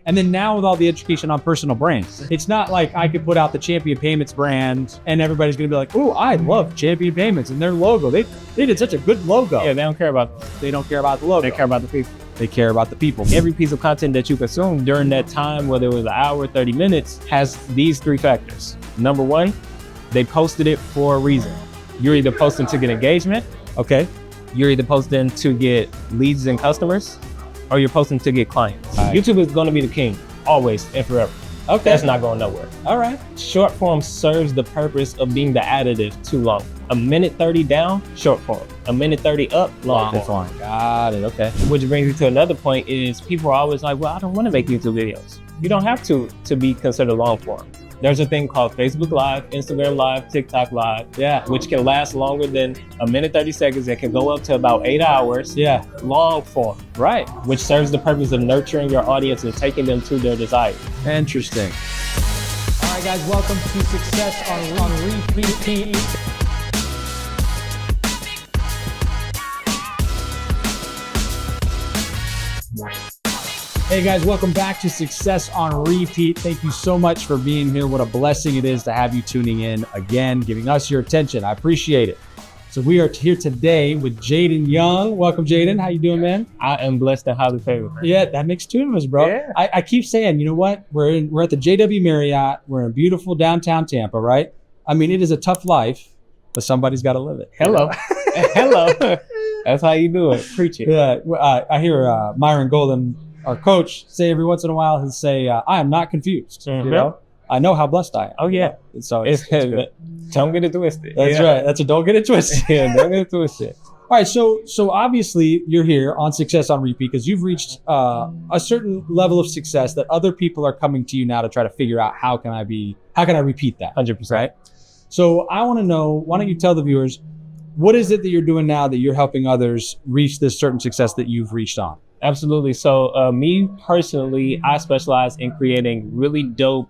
And then now with all the education on personal brands, it's not like I could put out the Champion Payments brand and everybody's gonna be like, oh, I love Champion Payments and their logo. They did such a good logo. Yeah, they don't care about the logo. They care about the people. They care about the people. Every piece of content that you consume during that time, whether it was an hour, 30 minutes, has these three factors. Number one, they posted it for a reason. You're either posting to get engagement, Okay. you're either posting to get leads and customers, or you're posting to get clients. Right. YouTube is going to be the king, always and forever. Okay. That's not going nowhere. All right. Short form serves the purpose of being the additive to long. A minute 30 down, short form. A minute 30 up, long form. Got it. Okay. Which brings me to another point is people are always like, well, I don't want to make YouTube videos. You don't have to be considered long form. There's a thing called Facebook Live, Instagram Live, TikTok Live, Yeah. which can last longer than a minute 30 seconds. It can go up to about 8 hours. Yeah. Long form, Right. which serves the purpose of nurturing your audience and taking them to their desire. Interesting. All right, guys, welcome to Success on Repeat. Hey guys, welcome back to Success on Repeat. Thank you so much for being here. What a blessing it is to have you tuning in again, giving us your attention. I appreciate it. So we are here today with Jaden Young. Welcome, Jaden. How you doing, man? I am blessed and highly favored. Yeah, that makes two of us, bro. Yeah. I keep saying, you know what? We're at the JW Marriott. We're in beautiful downtown Tampa, right? I mean, it is a tough life, but somebody's got to live it. Hello. Hello. That's how you do it. Preach it. Yeah, I hear Myron Golden, our coach, say every once in a while, he'll say, I am not confused. Mhm. You know, I know how blessed I am. Oh, yeah. So It's good. Don't get it twisted. That's right. That's a don't get it twisted. Yeah, don't get it twisted. All right, so obviously you're here on Success on Repeat because you've reached a certain level of success that other people are coming to you now to try to figure out how can I repeat that? 100%. Right? So I want to know, why don't you tell the viewers, what is it that you're doing now that you're helping others reach this certain success that you've reached on? Absolutely. So me personally, I specialize in creating really dope,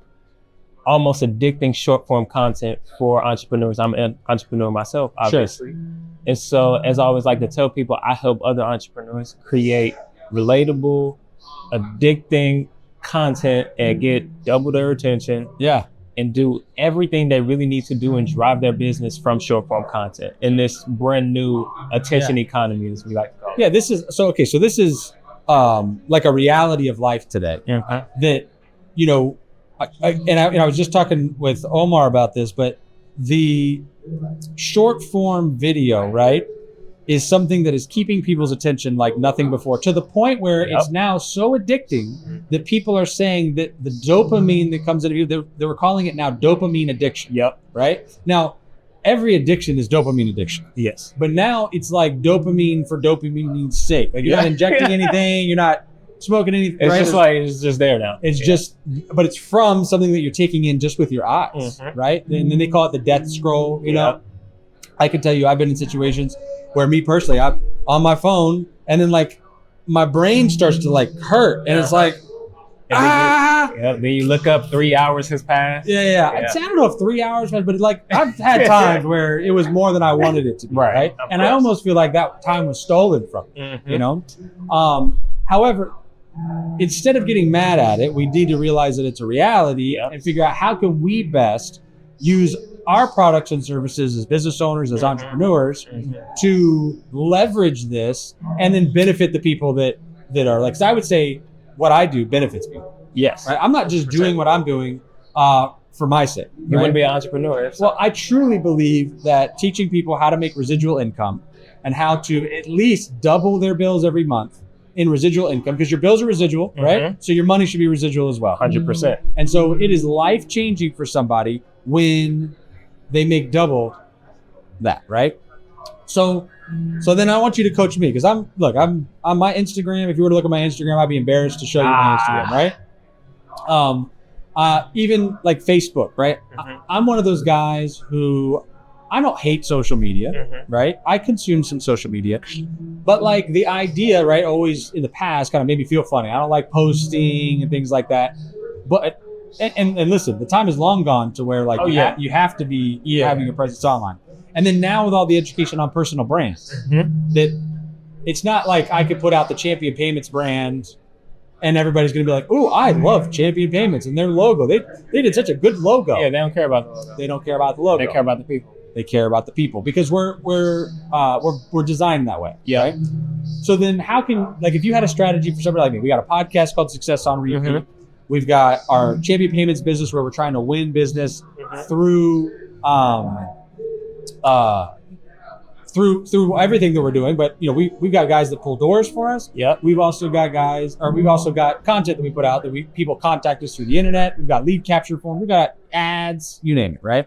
almost addicting short form content for entrepreneurs. I'm an entrepreneur myself, obviously. Sure. And so as I always like to tell people, I help other entrepreneurs create relatable, addicting content and get double their attention Yeah. and do everything they really need to do and drive their business from short form content in this brand new attention economy, as we like to call it. Yeah, this is like a reality of life today. Yeah. That, you know, I was just talking with Omar about this, but the short form video, right, is something that is keeping people's attention like nothing before, to the point where it's now so addicting that people are saying that the dopamine that comes into you, they were calling it now dopamine addiction. Yep. Right? Now, every addiction is dopamine addiction. Yes. But now it's like dopamine for dopamine's sake. Like you're not injecting anything, you're not smoking anything. It's right? just like, it's just there now. It's just, but it's from something that you're taking in just with your eyes, Mhm. right? And then they call it the death scroll, you know? Yeah. I can tell you, I've been in situations where me personally, I'm on my phone and then like my brain starts to like hurt and it's like, Then you look up 3 hours has passed. Yeah. I don't know if 3 hours, but like I've had times where it was more than I wanted it to be, right? Of And I course. almost feel like that time was stolen from me, Mhm. you know? However, instead of getting mad at it, we need to realize that it's a reality and figure out how can we best use our products and services as business owners, as entrepreneurs, to leverage this and then benefit the people that are like, so I would say what I do benefits people. Yes. Right? I'm not just doing what I'm doing for my sake. You right? wouldn't be an entrepreneur. Well, I truly believe that teaching people how to make residual income and how to at least double their bills every month in residual income, because your bills are residual, right? So your money should be residual as well. 100%. And so it is life-changing for somebody when they make double that, right? So then I want you to coach me, because I'm on my Instagram. If you were to look at my Instagram, I'd be embarrassed to show you my Instagram, right? Even like Facebook, right? I'm one of those guys who, I don't hate social media, right? I consume some social media, but like the idea, right, always in the past kind of made me feel funny. I don't like posting and things like that. But and listen, the time is long gone to where like you have to be having a presence online. And then now with all the education on personal brands, that it's not like I could put out the Champion Payments brand And everybody's going to be like, "Ooh, I love Champion Payments and their logo. They did such a good logo." Yeah, they don't care about the logo. They don't care about the logo. They care about the people. They care about the people because we're designed that way. Yeah. Right? So then, how can, like, if you had a strategy for somebody like me, we got a podcast called Success on Repeat. Mhm. We've got our Champion Payments business where we're trying to win business through through everything that we're doing. But we've got guys that pull doors for us. Yep. We've also got content that we put out that people contact us through the internet. We've got lead capture forms. We've got ads, you name it, right?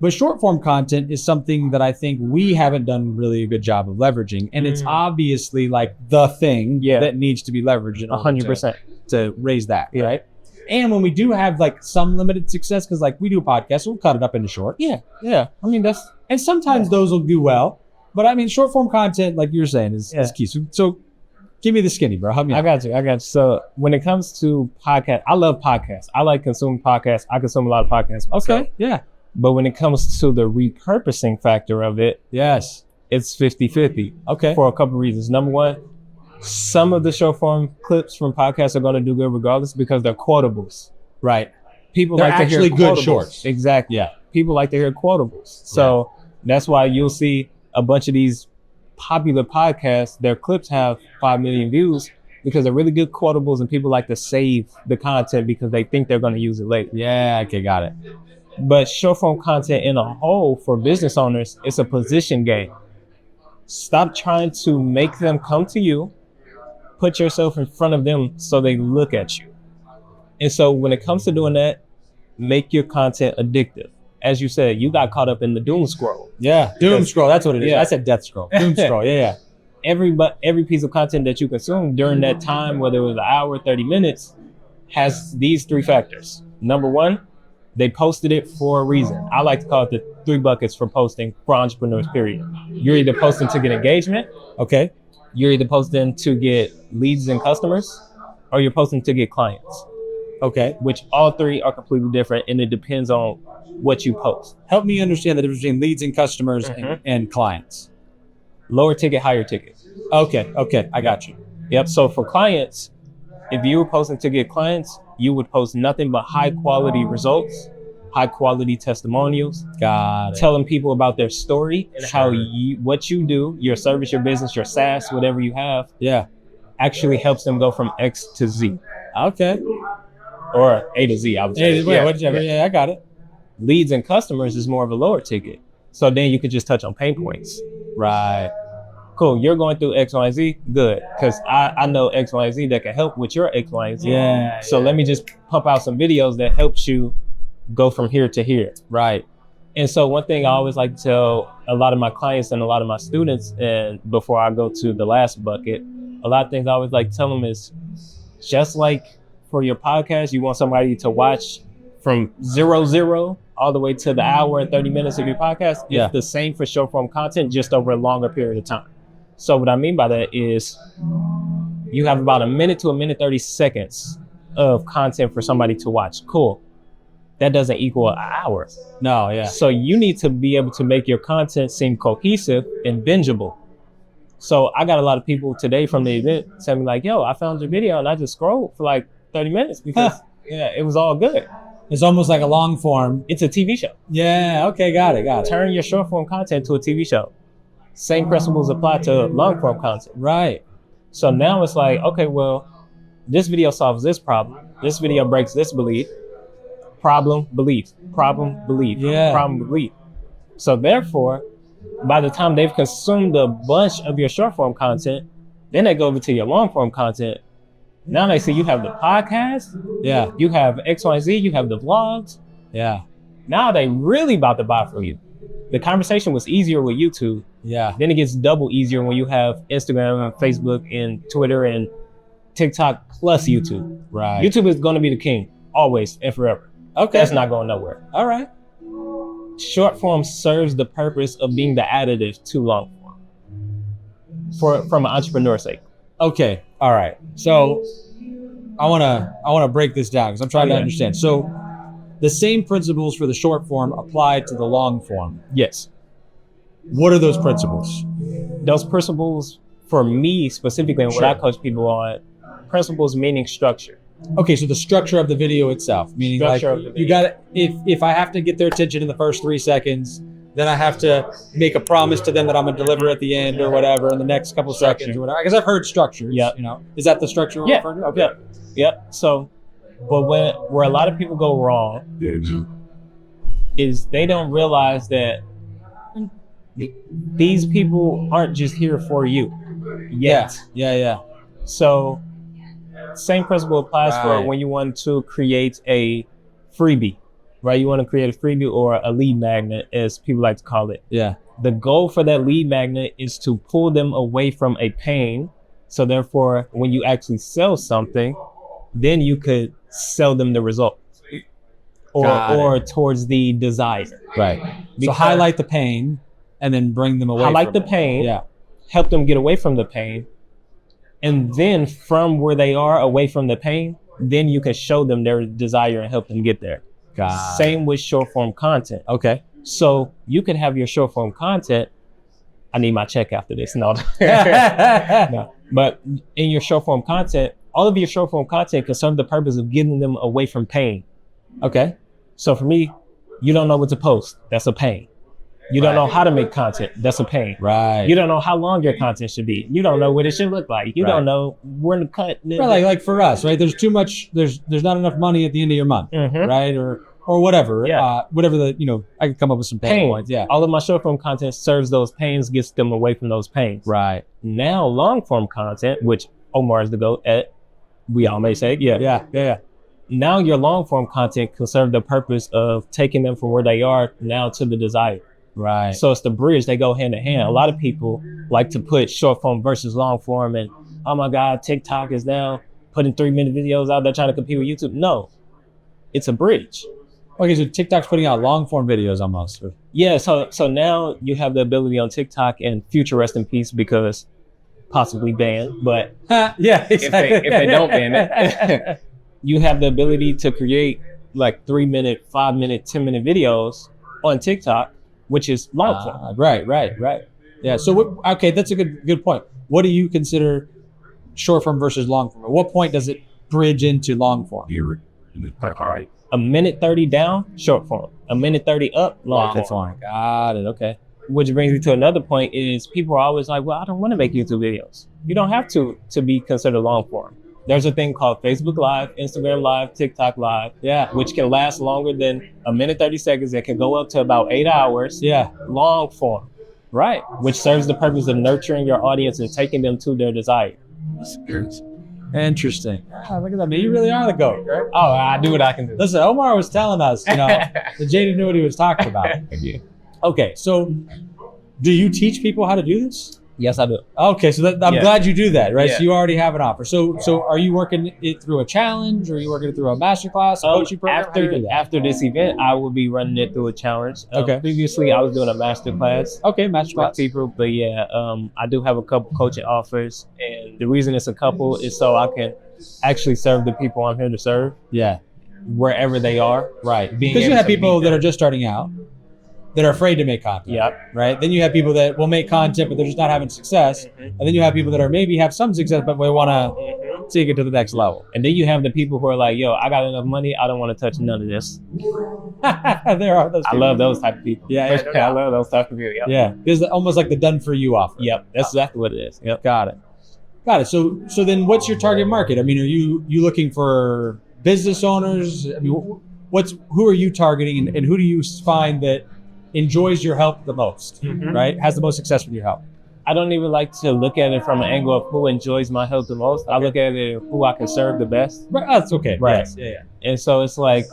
But short form content is something that I think we haven't done really a good job of leveraging. And it's obviously like the thing that needs to be leveraged in order 100% to raise that, right? And when we do have like some limited success, because like we do a podcast, we'll cut it up into short. Yeah. I mean, And sometimes those will do well. But I mean, short form content, like you're saying, is key. So give me the skinny, bro. Help me out. I got you. So when it comes to podcasts, I love podcasts. I like consuming podcasts. I consume a lot of podcasts myself. Okay, yeah. But when it comes to the repurposing factor of it, yes, it's 50-50. Okay. For a couple of reasons. Number one, some of the short form clips from podcasts are going to do good regardless because they're quotables. Right. People They're like to hear actually good quotables. shorts. Exactly. Yeah. People like to hear quotables. So that's why you'll see a bunch of these popular podcasts, their clips have 5 million views because they're really good quotables and people like to save the content because they think they're going to use it later. Yeah, okay, got it. But short form content in a whole for business owners, it's a position game. Stop trying to make them come to you. Put yourself in front of them so they look at you. And so when it comes to doing that, make your content addictive. As you said, you got caught up in the doom scroll. Yeah, doom scroll. That's what it is. Yeah. I said death scroll. Doom scroll. Yeah. Every piece of content that you consume during that time, whether it was an hour, 30 minutes, has these three factors. Number one, they posted it for a reason. I like to call it the 3 buckets for posting for entrepreneurs, period. You're either posting to get engagement. Okay. You're either posting to get leads and customers, or you're posting to get clients. Okay. Which all three are completely different, and it depends on what you post. Help me understand the difference between leads and customers and clients. Lower ticket, higher ticket. Okay. I got you. Yep. So for clients, if you were posting to get clients, you would post nothing but high quality results, high quality testimonials. Got it. Telling people about their story and how what you do, your service, your business, your SaaS, whatever you have, actually helps them go from X to Z. Okay. Or A to Z, I would say. Yeah, I got it. Leads and customers is more of a lower ticket. So then you could just touch on pain points. Right. Cool. You're going through X, Y, and Z. Good. Because I know X, Y, and Z that can help with your X, Y, and Z. Yeah. So let me just pump out some videos that helps you go from here to here. Right. And so one thing I always like to tell a lot of my clients and a lot of my students, and before I go to the last bucket, a lot of things I always like to tell them is just like for your podcast, you want somebody to watch from 0 all the way to the hour and 30 minutes of your podcast. It's the same for short form content, just over a longer period of time. So what I mean by that is you have about a minute to a minute 30 seconds of content for somebody to watch. Cool. That doesn't equal an hour. No, yeah. So you need to be able to make your content seem cohesive and bingeable. So I got a lot of people today from the event telling me like, yo, I found your video and I just scrolled for like 30 minutes because it was all good. It's almost like a long form. It's a TV show. Yeah, okay, got it. Turn your short form content to a TV show. Same principles apply to long form content. Right. So now it's like, okay, well, this video solves this problem. This video breaks this belief. Problem, belief. Problem, belief. Yeah. Problem, belief. So therefore, by the time they've consumed a bunch of your short form content, then they go over to your long form content. Now they see you have the podcast. Yeah. You have X, Y, Z. You have the vlogs. Yeah. Now they really about to buy from you. The conversation was easier with YouTube. Yeah. Then it gets double easier when you have Instagram and Facebook and Twitter and TikTok plus YouTube. Right. YouTube is going to be the king always and forever. Okay. That's not going nowhere. All right. Short form serves the purpose of being the additive to long form from an entrepreneur's sake. Okay. All right. So I want to break this down because I'm trying to understand. So the same principles for the short form apply to the long form. Yes. What are those principles? Those principles for me specifically and what I coach people on, principles meaning structure. Okay, so the structure of the video itself, meaning Structure like of the you video. got to if I have to get their attention in the first 3 seconds, then I have to make a promise to them that I'm gonna deliver at the end or whatever in the next couple seconds or whatever. Because I've heard structures. Yeah. You know, is that the structure we're referring to? Okay. Yep. So, but where a lot of people go wrong is they don't realize that these people aren't just here for you yet. Yeah. So, same principle applies for when you want to create a freebie, right? You want to create a freebie or a lead magnet, as people like to call it. Yeah. The goal for that lead magnet is to pull them away from a pain. So therefore, when you actually sell something, then you could sell them the result or towards the desire. Right. So highlight the pain and then bring them away highlight from the it. pain, Yeah. help them get away from the pain. And then from where they are away from the pain, then you can show them their desire and help them get there. Same with short form content. Okay. So you can have your short form content. I need my check after this. No. No. But in your short form content, all of your short form content can serve the purpose of getting them away from pain. Okay. So for me, you don't know what to post. That's a pain. You don't know how to make content. That's a pain. Right. You don't know how long your content should be. You don't know what it should look like. You don't know when to cut. Right, like for us, right? There's too much. There's not enough money at the end of your month, right? Or whatever. Yeah. Whatever I could come up with some pain points. Yeah. All of my short form content serves those pains, gets them away from those pains. Right. Now long form content, which Omar is the GOAT at, we all may say, Yeah. Now your long form content can serve the purpose of taking them from where they are now to the desire. Right. So it's the bridge, they go hand in hand. A lot of people like to put short form versus long form and, oh my God, TikTok is now putting 3-minute videos out there trying to compete with YouTube. No, it's a bridge. Okay, so TikTok's putting out long form videos almost. Yeah, so now you have the ability on TikTok, and future rest in peace because possibly banned, but yeah, exactly. if they don't ban it, you have the ability to create like 3-minute, 5-minute, 10-minute videos on TikTok, which is long form. Right. Yeah. So okay, that's a good point. What do you consider short form versus long form? At what point does it bridge into long form? A minute 30 down, short form. A minute 30 up, long form. Got it. Okay. Which brings me to another point is people are always like, well, I don't want to make YouTube videos. You don't have to be considered long form. There's a thing called Facebook Live, Instagram Live, TikTok Live, which can last longer than a minute 30 seconds. It can go up to about 8 hours. Yeah. Long form. Right. Which serves the purpose of nurturing your audience and taking them to their desire. Interesting. Look at that. You really are the GOAT, right? Oh, I do what I can do. Listen, Omar was telling us, that Jaden knew what he was talking about. Okay, so do you teach people how to do this? Yes, I do. Okay, so I'm glad you do that, right? Yeah. So you already have an offer. So are you working it through a challenge, or are you working it through a masterclass, a coaching program? How do you do that? After this event, I will be running it through a challenge. Okay. Previously, I was doing a masterclass. Okay, masterclass. With people, but I do have a couple coaching offers, and the reason it's a couple is so I can actually serve the people I'm here to serve. Yeah. Wherever they are. Right. Because you have people that are just starting out, that are afraid to make content. Yep. Right. Then you have people that will make content, but they're just not having success. And then you have people that are maybe have some success, but we want to take it to the next level. And then you have the people who are like, yo, I got enough money. I don't want to touch none of this. There are those people. I love those type of people. Yeah. I love those type of people. Yep. Yeah. It's almost like the done for you offer. Yep. That's exactly what it is. Yep. Got it. So then what's your target market? I mean, are you looking for business owners? I mean, who are you targeting, and who do you find that enjoys your help the most, right? Has the most success with your help? I don't even like to look at it from an angle of who enjoys my help the most. I look at it who I can serve the best. Right, that's okay. Right. Yes. Yeah. And so it's like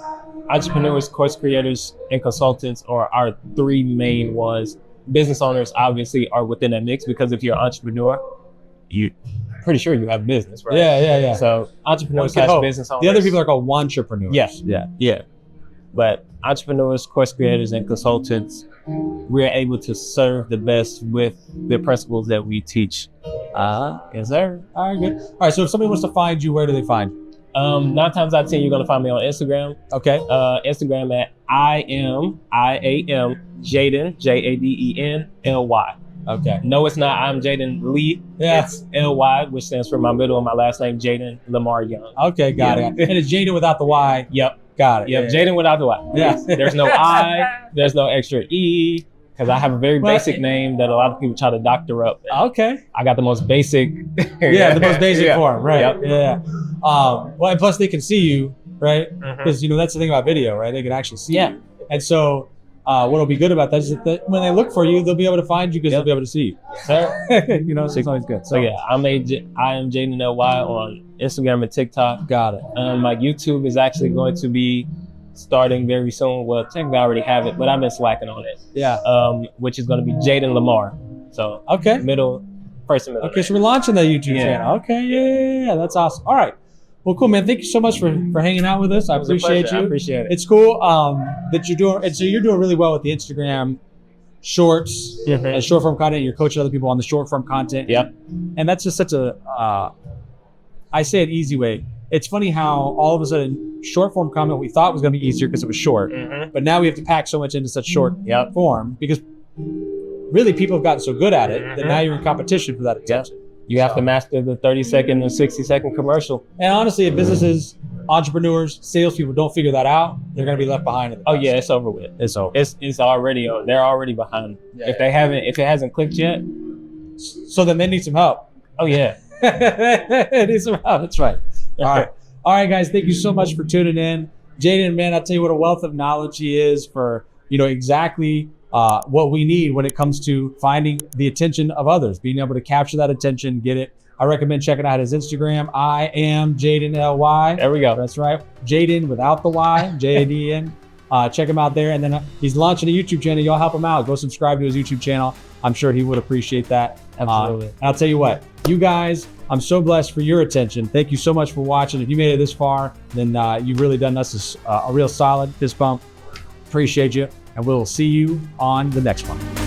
entrepreneurs, course creators, and consultants are our 3 main ones. Business owners obviously are within that mix, because if you're an entrepreneur, you're pretty sure you have business, right? Yeah. So entrepreneurs / business owners. The other people are called wantrepreneurs. Yes. Yeah. But entrepreneurs, course creators, and consultants, we're able to serve the best with the principles that we teach. Yes, sir. All right, good. All right, so if somebody wants to find you, where do they find you? 9 times out of 10, you're going to find me on Instagram. Okay. Instagram at I am Jaden, JADENLY. Okay. No, it's not. I'm Jaden Lee. Yeah. It's L-Y, which stands for my middle and my last name, Jaden Lamar Young. Okay, got it. And it's Jaden without the Y. Yep. Got it. Yep. Yeah. Jaden without the Y. Yeah. There's no I. There's no extra E. Because I have a very basic name that a lot of people try to doctor up. Okay. I got the most basic. Yeah, the most basic form, right? Yep. Yeah. Well, and plus they can see you, right? Mhm. Because that's the thing about video, right? They can actually see Yeah. you. And so, what'll be good about that is that when they look for you, they'll be able to find you because they'll be able to see you. Sir. So it's always good. So yeah, I am Jaden L-Y on Instagram and TikTok. Got it. My YouTube is actually going to be starting very soon. Well, technically I already have it, but I've been slacking on it. Yeah. Which is going to be Jaden Lamar. So Okay. first and middle. Okay, so we're launching the YouTube Yeah. channel. Okay, yeah, that's awesome. All right. Well, cool, man. Thank you so much for hanging out with us. I It was a appreciate pleasure. you. I appreciate it. It's cool that you're doing, and so you're doing really well with the Instagram shorts Mhm. and short form content. You're coaching other people on the short form content. Yep. And that's just such a, I say it easy way. It's funny how all of a sudden short form content we thought was going to be easier because it was short, Mhm. but now we have to pack so much into such short Yep. form because really people have gotten so good at it that Mhm. now you're in competition for that attention. You have to master the 30-second and 60-second commercial. And honestly, if businesses, entrepreneurs, salespeople don't figure that out, they're going to be left behind. In the Oh process. yeah, it's over with. It's over. It's already they're already behind. Yeah. If it hasn't clicked yet, So then they need some help. oh yeah. They need some help. That's right. All right. All right, guys. Thank you so much for tuning in. Jaden, man, I'll tell you what a wealth of knowledge he is for, exactly what we need when it comes to finding the attention of others, being able to capture that attention, get it. I recommend checking out his Instagram. I am Jaden L-Y. There we go. That's right. Jaden without the Y, J-A-D-N. Check him out there. And then he's launching a YouTube channel. Y'all help him out. Go subscribe to his YouTube channel. I'm sure he would appreciate that. Absolutely. And I'll tell you what, you guys, I'm so blessed for your attention. Thank you so much for watching. If you made it this far, then you've really done us a real solid fist bump. Appreciate you. And we'll see you on the next one.